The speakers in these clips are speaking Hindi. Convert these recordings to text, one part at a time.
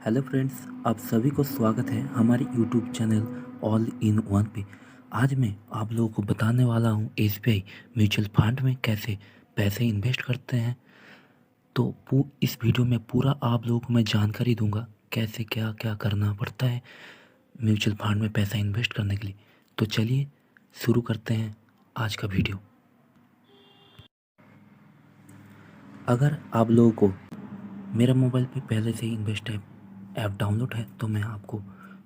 हेलो फ्रेंड्स, आप सभी को स्वागत है हमारे YouTube channel all in one पे। आज मैं आप लोगों को बताने वाला हूँ एसबीआई म्यूचुअल फंड में कैसे पैसे इन्वेस्ट करते हैं। तो इस वीडियो में पूरा आप लोगों को मैं जानकारी दूंगा कैसे क्या क्या करना पड़ता है म्यूचुअल फंड में पैसा इन्वेस्ट करने के लिए। तो चलिए शुरू करते हैं आज का वीडियो। अगर आप लोगों को मेरा मोबाइल पे पहले से ही इन्वेस्ट ऐप डाउनलोड है तो मैं आपको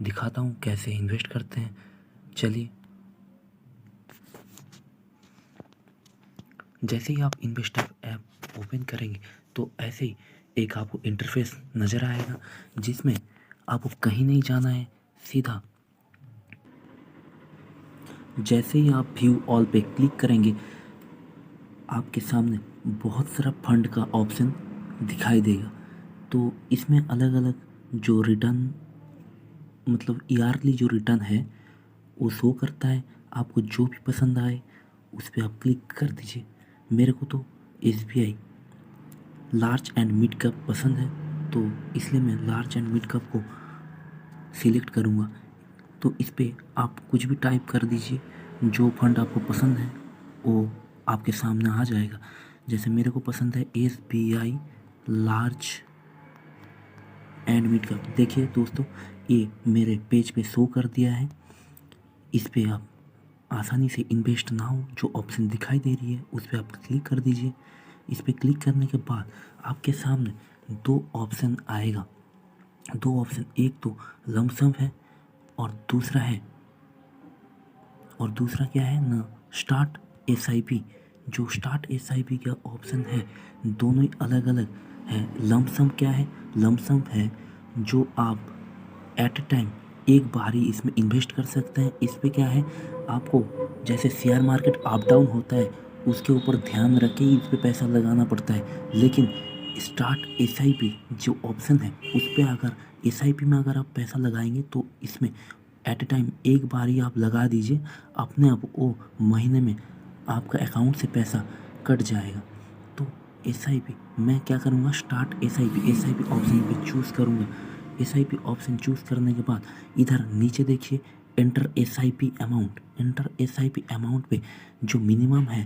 दिखाता हूँ कैसे इन्वेस्ट करते हैं। चलिए, जैसे ही आप इन्वेस्ट ऐप ओपन करेंगे तो ऐसे ही एक आपको इंटरफेस नज़र आएगा जिसमें आपको कहीं नहीं जाना है। सीधा जैसे ही आप व्यू ऑल पे क्लिक करेंगे आपके सामने बहुत सारा फंड का ऑप्शन दिखाई देगा। तो इसमें अलग अलग जो रिटर्न मतलब ईयरली जो रिटर्न है वो शो करता है। आपको जो भी पसंद आए उस पर आप क्लिक कर दीजिए। मेरे को तो SBI large and mid cap पसंद है तो इसलिए मैं लार्ज एंड मिड कैप को सिलेक्ट करूँगा। तो इस पर आप कुछ भी टाइप कर दीजिए, जो फंड आपको पसंद है वो आपके सामने आ जाएगा। जैसे मेरे को पसंद है SBI large and mid cap. देखिए दोस्तों, ये मेरे पेज पे शो कर दिया है। इस पर आप आसानी से इन्वेस्ट नाउ जो ऑप्शन दिखाई दे रही है उस पर आप क्लिक कर दीजिए। इस पर क्लिक करने के बाद आपके सामने दो ऑप्शन आएगा। दो ऑप्शन, एक तो लमसम है और दूसरा क्या है ना, स्टार्ट एसआईपी। जो स्टार्ट एसआईपी का ऑप्शन है दोनों ही अलग अलग है। लमसम क्या है? लमसम है जो आप एट अ टाइम एक बार ही इसमें इन्वेस्ट कर सकते हैं। इस पे क्या है, आपको जैसे शेयर मार्केट अप डाउन होता है उसके ऊपर ध्यान रख के ही इस पे पैसा लगाना पड़ता है। लेकिन स्टार्ट एसआईपी जो ऑप्शन है उस पे अगर एसआईपी में अगर आप पैसा लगाएंगे तो इसमें एट अ टाइम एक बार ही आप लगा दीजिए, अपने आप वो महीने में आपका अकाउंट से पैसा कट जाएगा। तो एसआईपी मैं क्या करूँगा, स्टार्ट एसआईपी ऑप्शन पे चूज़ करूँगा। एसआईपी ऑप्शन चूज़ करने के बाद इधर नीचे देखिए एंटर एसआईपी अमाउंट पे जो मिनिमम है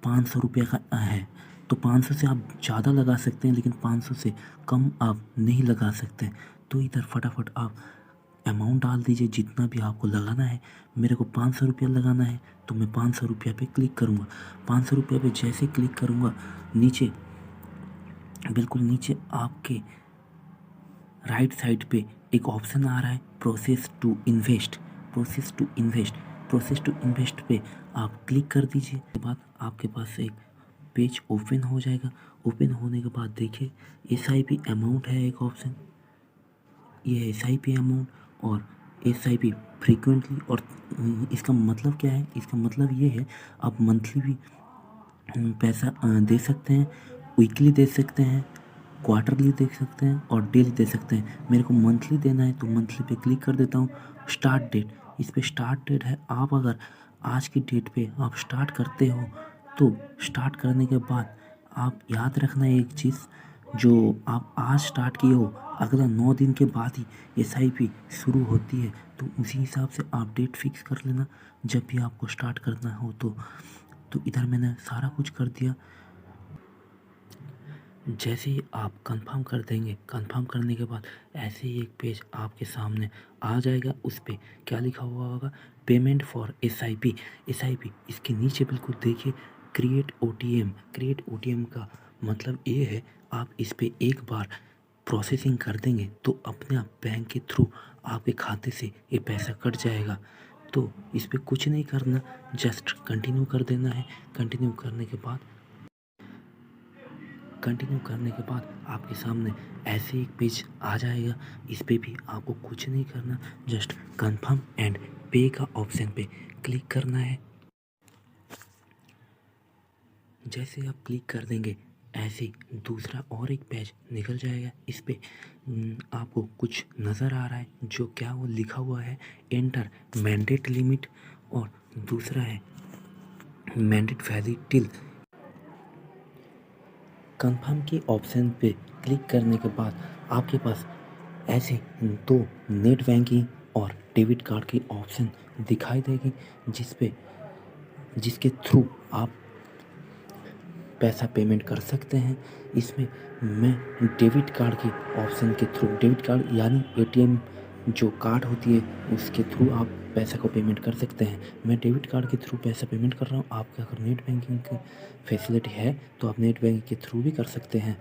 500 रुपये का है। तो 500 से आप ज़्यादा लगा सकते हैं लेकिन 500 से कम आप नहीं लगा सकते। तो इधर फटाफट आप अमाउंट डाल दीजिए जितना भी आपको लगाना है। मेरे को 500 रुपया लगाना है तो मैं 500 रुपया पे क्लिक करूँगा। 500 रुपया पे जैसे क्लिक करूँगा नीचे बिल्कुल नीचे आपके राइट साइड पे एक ऑप्शन आ रहा है process to invest. Process to invest पे आप क्लिक कर दीजिए। के बाद आपके पास एक पेज ओपन हो जाएगा। ओपन होने के बाद देखिए एसआईपी अमाउंट है एक ऑप्शन, ये है एसआईपी अमाउंट और एसआईपी फ्रीक्वेंटली। और इसका मतलब क्या है? इसका मतलब ये है आप मंथली भी पैसा दे सकते हैं, वीकली दे सकते हैं, क्वार्टरली दे सकते हैं और डेली दे सकते हैं। मेरे को मंथली देना है तो मंथली पे क्लिक कर देता हूँ। स्टार्ट डेट, इस पे स्टार्ट डेट है। आप अगर आज की डेट पे आप स्टार्ट करते हो तो स्टार्ट करने के बाद आप याद रखना एक चीज़, जो आप आज स्टार्ट किए हो अगला 9 दिन के बाद ही एसआईपी शुरू होती है। तो उसी हिसाब से आप डेट फिक्स कर लेना जब भी आपको स्टार्ट करना हो। तो इधर मैंने सारा कुछ कर दिया। जैसे ही आप कंफर्म कर देंगे, कंफर्म करने के बाद ऐसे ही एक पेज आपके सामने आ जाएगा। उस पर क्या लिखा हुआ होगा, पेमेंट फॉर एसआईपी। इसके नीचे बिल्कुल देखिए क्रिएट ओटीएम का मतलब ये है आप इस पर एक बार प्रोसेसिंग कर देंगे तो अपने आप बैंक के थ्रू आपके खाते से ये पैसा कट जाएगा। तो इस पर कुछ नहीं करना, जस्ट कंटिन्यू कर देना है। कंटिन्यू करने के बाद आपके सामने ऐसे एक पेज आ जाएगा। इस पे भी आपको कुछ नहीं करना, जस्ट कंफर्म एंड पे का ऑप्शन पे क्लिक करना है। जैसे आप क्लिक कर देंगे ऐसे ही दूसरा और एक पेज निकल जाएगा। इस पे आपको कुछ नज़र आ रहा है जो क्या वो लिखा हुआ है एंटर मैंडेट लिमिट और दूसरा है मैंडेट वैलिड टिल। कंफर्म के ऑप्शन पे क्लिक करने के बाद आपके पास ऐसे दो नेट बैंकिंग और डेबिट कार्ड की ऑप्शन दिखाई देगी जिसके थ्रू आप पैसा पेमेंट कर सकते हैं। इसमें मैं डेबिट कार्ड की ऑप्शन के थ्रू, डेबिट कार्ड यानी एटीएम जो कार्ड होती है उसके थ्रू आप पैसा को पेमेंट कर सकते हैं। मैं डेबिट कार्ड के थ्रू पैसा पेमेंट कर रहा हूँ। आपके अगर नेट बैंकिंग की फैसिलिटी है तो आप नेट बैंकिंग के थ्रू भी कर सकते हैं।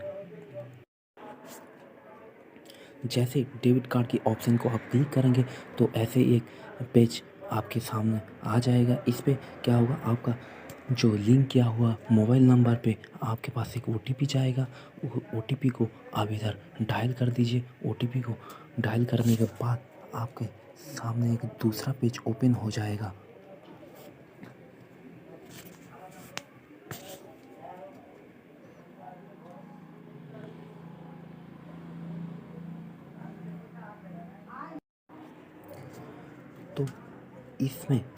जैसे डेबिट कार्ड की ऑप्शन को आप क्लिक करेंगे तो ऐसे एक पेज आपके सामने आ जाएगा। इस पे क्या होगा, आपका जो लिंक किया हुआ मोबाइल नंबर पे आपके पास एक ओटीपी जाएगा। ओटीपी को आप इधर डायल कर दीजिए। ओटीपी को डायल करने के बाद आपके सामने एक दूसरा पेज ओपन हो जाएगा। तो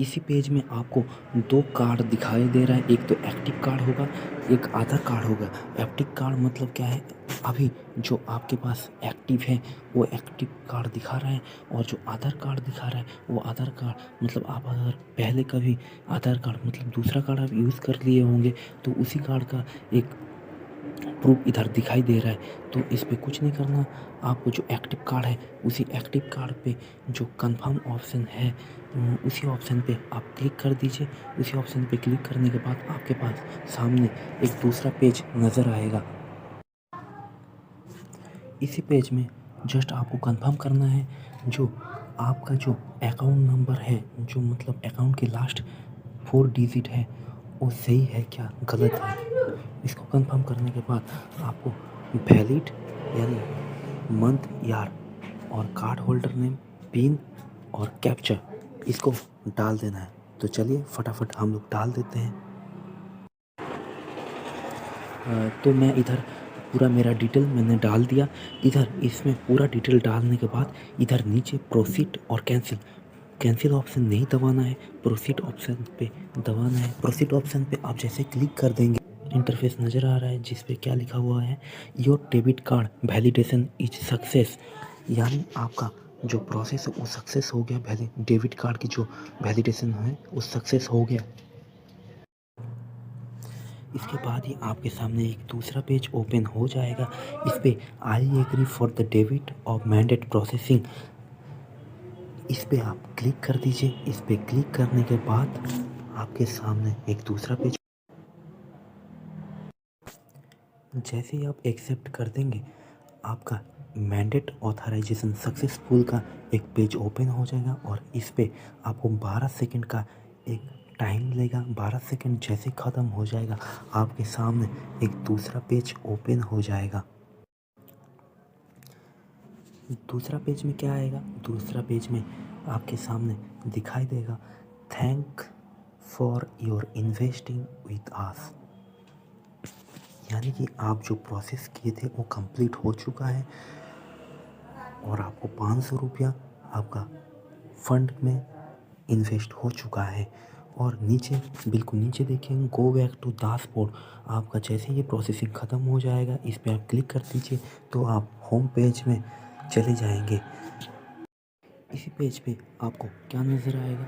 इसी पेज में आपको दो कार्ड दिखाई दे रहा है। एक तो एक्टिव कार्ड होगा, एक आधार कार्ड होगा। एक्टिव कार्ड मतलब क्या है, अभी जो आपके पास एक्टिव है वो एक्टिव कार्ड दिखा रहा है, और जो आधार कार्ड दिखा रहा है वो आधार कार्ड मतलब आप अगर पहले कभी आधार कार्ड मतलब दूसरा कार्ड आप यूज़ कर लिए होंगे तो उसी कार्ड का एक प्रूफ इधर दिखाई दे रहा है। तो इस पे कुछ नहीं करना, आपको जो एक्टिव कार्ड है उसी एक्टिव कार्ड पे जो कंफर्म ऑप्शन है उसी ऑप्शन पे आप क्लिक कर दीजिए। उसी ऑप्शन पे क्लिक करने के बाद आपके पास सामने एक दूसरा पेज नज़र आएगा। इसी पेज में जस्ट आपको कंफर्म करना है जो आपका जो अकाउंट नंबर है, जो मतलब अकाउंट के लास्ट 4 डिजिट है वो सही है क्या गलत है। इसको कंफर्म करने के बाद आपको वैलिड यानी मंथ ईयर और कार्ड होल्डर नेम, पिन और कैप्चा इसको डाल देना है। तो चलिए फटाफट हम लोग डाल देते हैं। तो मैं इधर पूरा मेरा डिटेल मैंने डाल दिया। इधर इसमें पूरा डिटेल डालने के बाद इधर नीचे प्रोसीड और कैंसिल ऑप्शन नहीं दबाना है, प्रोसीड ऑप्शन पे दबाना है। प्रोसीड ऑप्शन पे आप जैसे क्लिक कर देंगे इंटरफेस नज़र आ रहा है जिस पे क्या लिखा हुआ है, your debit card validation is success, यानी आपका जो प्रोसेस है वो सक्सेस हो गया। डेबिट कार्ड की जो वैलिडेशन है वो सक्सेस हो गया। इसके बाद ही आपके सामने एक दूसरा पेज ओपन हो जाएगा। इस पे I agree for the debit of mandate processing इस पे आप क्लिक कर दीजिए। इस पे क्लिक करने के बाद आपके सामने एक दूसरा पेज, जैसे ही आप एक्सेप्ट कर देंगे आपका मैंडेट ऑथराइजेशन सक्सेसफुल का एक पेज ओपन हो जाएगा। और इस पे आपको 12 सेकंड का एक टाइम लेगा। 12 सेकंड जैसे ख़त्म हो जाएगा आपके सामने एक दूसरा पेज ओपन हो जाएगा। दूसरा पेज में क्या आएगा, दूसरा पेज में आपके सामने दिखाई देगा, thank for your investing with us, यानी कि आप जो प्रोसेस किए थे वो कंप्लीट हो चुका है और आपको 500 रुपया आपका फंड में इन्वेस्ट हो चुका है। और नीचे बिल्कुल नीचे देखिए, गो बैक टू डैशबोर्ड, आपका जैसे ये प्रोसेसिंग ख़त्म हो जाएगा इस पर आप क्लिक कर दीजिए तो आप होम पेज में चले जाएंगे। इसी पेज पे आपको क्या नज़र आएगा,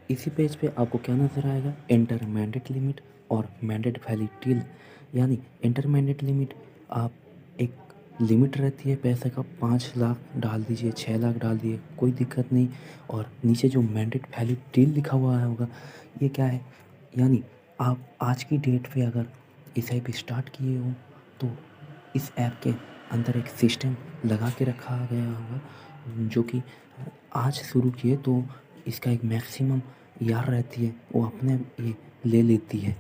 इसी पेज पे आपको क्या नज़र आएगा, एंटर मैंडेट लिमिट और मैंडेट वैलिडिटी, यानी एंटर मैंडेट लिमिट आप एक लिमिट रहती है पैसे का, 5 लाख डाल दीजिए, 6 लाख डाल दिए, कोई दिक्कत नहीं। और नीचे जो मैंडेट वैलिडिटी लिखा हुआ होगा ये क्या है, यानी आप आज की डेट पे अगर इस ऐप स्टार्ट किए हो तो इस ऐप के अंदर एक सिस्टम लगा के रखा गया होगा जो कि आज शुरू किए तो इसका एक मैक्सिमम यार रहती है वो अपने ये ले लेती है।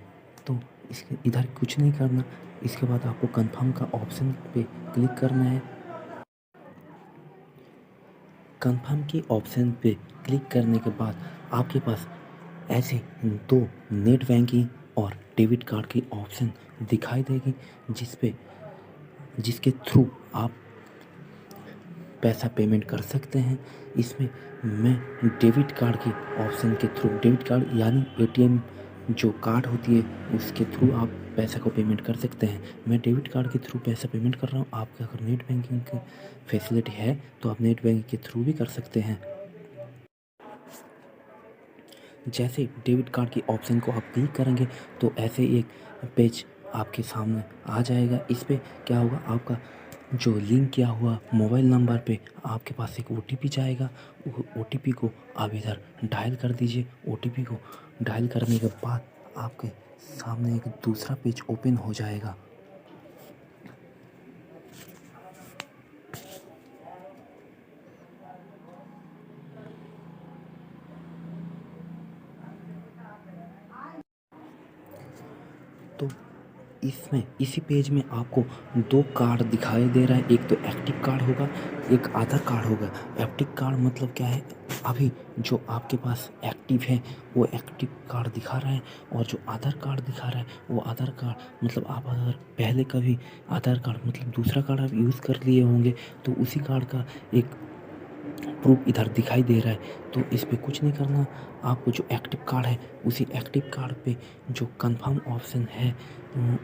तो इसके इधर कुछ नहीं करना, इसके बाद आपको कंफर्म का ऑप्शन पे क्लिक करना है। कंफर्म के ऑप्शन पे क्लिक करने के बाद आपके पास ऐसे दो नेट बैंकिंग और डेबिट कार्ड की ऑप्शन दिखाई देगी जिसके थ्रू आप पैसा पेमेंट कर सकते हैं। इसमें मैं डेबिट कार्ड के ऑप्शन के थ्रू, डेबिट कार्ड यानी एटीएम जो कार्ड होती है उसके थ्रू आप पैसे को पेमेंट कर सकते हैं। मैं डेबिट कार्ड के थ्रू पैसा पेमेंट कर रहा हूँ। आपके अगर नेट बैंकिंग की फैसिलिटी है तो आप नेट बैंकिंग के थ्रू भी कर सकते हैं। जैसे डेबिट कार्ड की ऑप्शन को आप क्लिक करेंगे तो ऐसे एक पेज आपके सामने आ जाएगा। इस पे क्या होगा, आपका जो लिंक किया हुआ मोबाइल नंबर पे आपके पास एक ओटीपी जाएगा। ओटीपी को आप इधर डायल कर दीजिए। ओटीपी को डायल करने के बाद आपके सामने एक दूसरा पेज ओपन हो जाएगा। तो इसमें इसी पेज में आपको दो कार्ड दिखाई दे रहा है। एक तो एक्टिव कार्ड होगा, एक आधार कार्ड होगा। एक्टिव कार्ड मतलब क्या है, अभी जो आपके पास एक्टिव है वो एक्टिव कार्ड दिखा रहा है, और जो आधार कार्ड दिखा रहा है वो आधार कार्ड मतलब आप अगर पहले कभी आधार कार्ड मतलब दूसरा कार्ड आप यूज़ कर लिए होंगे तो उसी कार्ड का एक प्रूफ इधर दिखाई दे रहा है। तो इस पे कुछ नहीं करना, आपको जो एक्टिव कार्ड है उसी एक्टिव कार्ड पे जो कंफर्म ऑप्शन है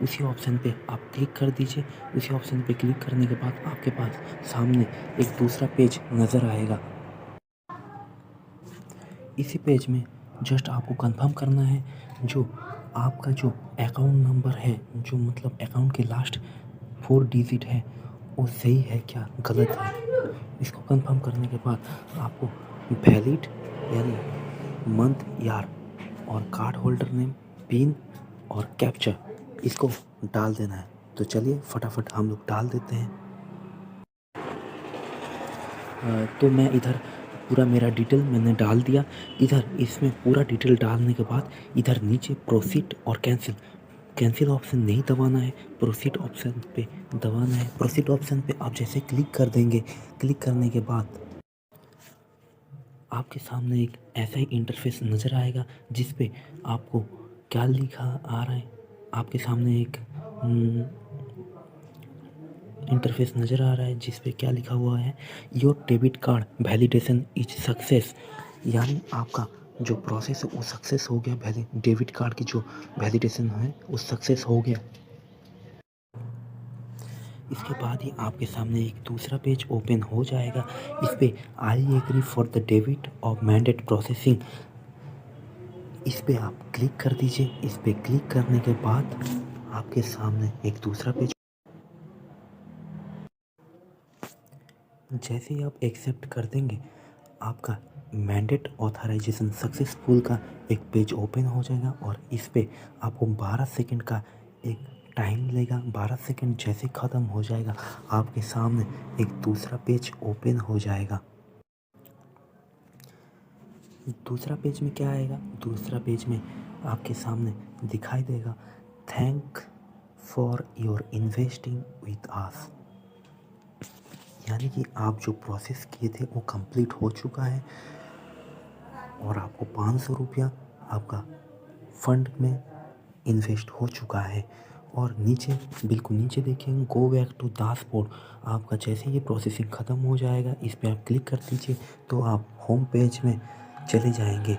उसी ऑप्शन पे आप क्लिक कर दीजिए। उसी ऑप्शन पे क्लिक करने के बाद आपके पास सामने एक दूसरा पेज नज़र आएगा। इसी पेज में जस्ट आपको कंफर्म करना है जो आपका जो अकाउंट नंबर है, जो मतलब अकाउंट के लास्ट 4 डिजिट है वो सही है क्या गलत है। इसको कंफर्म करने के बाद आपको वैलिड यानी मंथ ईयर और कार्ड होल्डर नेम, पिन और कैप्चा इसको डाल देना है। तो चलिए फटाफट हम लोग डाल देते हैं। तो मैं इधर पूरा मेरा डिटेल मैंने डाल दिया। इधर इसमें पूरा डिटेल डालने के बाद इधर नीचे प्रोसीड और कैंसिल ऑप्शन नहीं दबाना है, प्रोसीड ऑप्शन पे दबाना है। प्रोसीड ऑप्शन पे आप जैसे क्लिक कर देंगे, क्लिक करने के बाद आपके सामने एक ऐसा ही इंटरफेस नज़र आएगा जिस पे आपको क्या लिखा आ रहा है। आपके सामने एक इंटरफेस नज़र आ रहा है जिस पे क्या लिखा हुआ है, your debit card validation is success, यानी आपका जो प्रोसेस है वो सक्सेस हो गया। डेबिट कार्ड की जो वैलिडेशन है वो सक्सेस हो गया। इसके बाद ही आपके सामने एक दूसरा पेज ओपन हो जाएगा। इस पे I agree for the debit of mandate processing, इस पे आप क्लिक कर दीजिए। इस पे क्लिक करने के बाद आपके सामने एक दूसरा पेज, जैसे ही आप एक्सेप्ट कर देंगे आपका मैंडेट ऑथराइजेशन सक्सेसफुल का एक पेज ओपन हो जाएगा। और इस पे आपको 12 सेकंड का एक टाइम लेगा। 12 सेकंड जैसे ख़त्म हो जाएगा आपके सामने एक दूसरा पेज ओपन हो जाएगा। दूसरा पेज में क्या आएगा, दूसरा पेज में आपके सामने दिखाई देगा thank for your investing with us, यानी कि आप जो प्रोसेस किए थे वो कंप्लीट हो चुका है और आपको 500 रुपया आपका फंड में इन्वेस्ट हो चुका है। और नीचे बिल्कुल नीचे देखेंगे गो बैक टू डैशबोर्ड, आपका जैसे ये प्रोसेसिंग ख़त्म हो जाएगा इस पर आप क्लिक कर दीजिए तो आप होम पेज में चले जाएंगे।